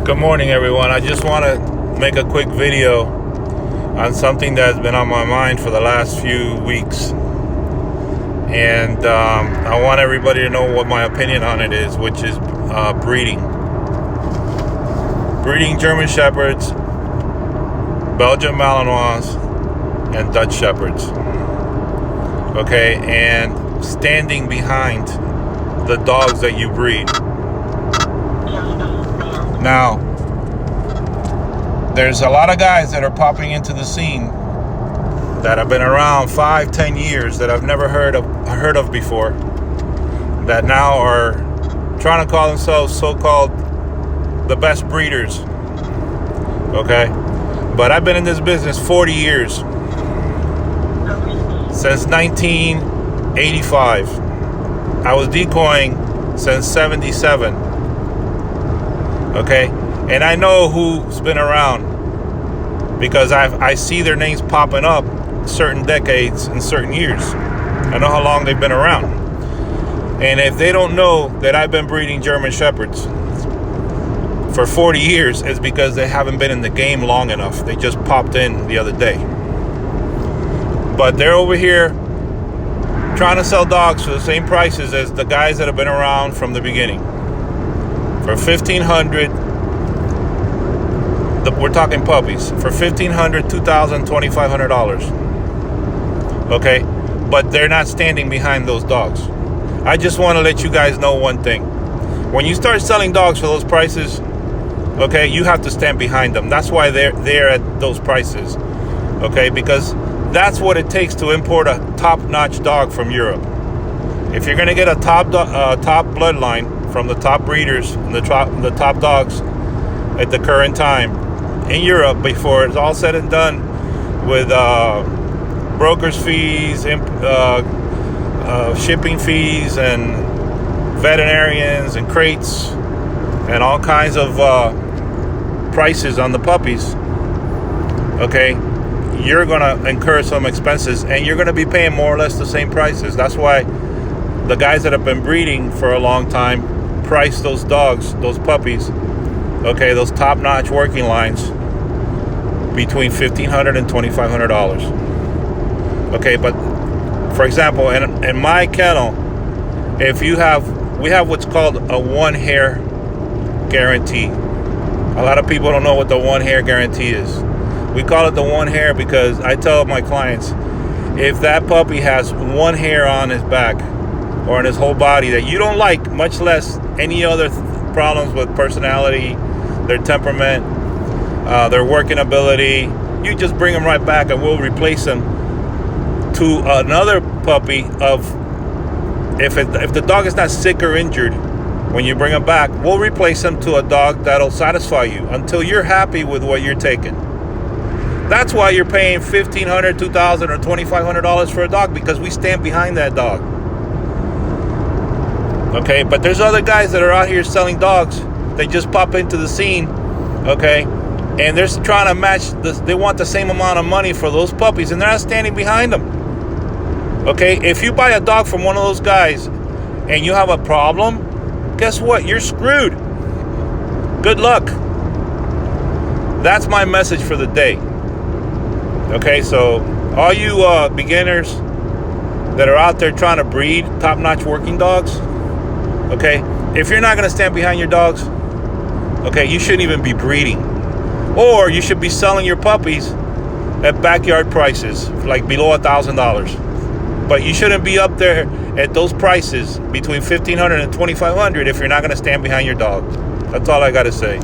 Good morning, everyone. I just want to make a quick video on something that's been on my mind for the last few weeks. And I want everybody to know what my opinion on it is, which is breeding. Breeding German Shepherds, Belgian Malinois, and Dutch Shepherds. Okay, and standing behind the dogs that you breed. Now, there's a lot of guys that are popping into the scene that have been around 5-10 years that I've never heard of before, that now are trying to call themselves so-called the best breeders. Okay, but I've been in this business 40 years, since 1985. I was decoying since 77. Okay, and I know who's been around because I see their names popping up certain decades and certain years. I know how long they've been around. And if they don't know that I've been breeding German Shepherds for 40 years, it's because they haven't been in the game long enough. They just popped in the other day. But they're over here trying to sell dogs for the same prices as the guys that have been around from the beginning. For $1,500, we're talking puppies, for $1,500, $2,000, $2,500. Okay, but they're not standing behind those dogs. I just want to let you guys know one thing. When you start selling dogs for those prices, okay, you have to stand behind them. That's why they're at those prices. Okay, because that's what it takes to import a top-notch dog from Europe. If you're going to get a top bloodline from the top breeders and the top dogs at the current time in Europe, before it's all said and done, with brokers fees, shipping fees, and veterinarians and crates and all kinds of prices on the puppies, okay, you're going to incur some expenses, and you're going to be paying more or less the same prices. That's why the guys that have been breeding for a long time price those dogs, those puppies, okay, those top-notch working lines, between $1,500 and $2,500. Okay, but for example, in my kennel, we have what's called a one-hair guarantee. A lot of people don't know what the one-hair guarantee is. We call it the one hair because I tell my clients, if that puppy has one hair on his back or on his whole body that you don't like, much less any other problems with personality, their temperament, their working ability, you just bring them right back and we'll replace them to another puppy if the dog is not sick or injured. When you bring them back, we'll replace them to a dog that'll satisfy you until you're happy with what you're taking. That's why you're paying $1,500, $2,000, or $2,500 for a dog, because we stand behind that dog. Okay, but there's other guys that are out here selling dogs. They just pop into the scene, okay, and they're trying to match they want the same amount of money for those puppies, and they're not standing behind them. Okay, if you buy a dog from one of those guys and you have a problem, guess what? You're screwed. Good luck. That's my message for the day. Okay, so all you beginners that are out there trying to breed top-notch working dogs, okay, if you're not going to stand behind your dogs, okay, you shouldn't even be breeding. Or you should be selling your puppies at backyard prices, like below $1,000. But you shouldn't be up there at those prices between $1,500 and $2,500 if you're not going to stand behind your dog. That's all I got to say.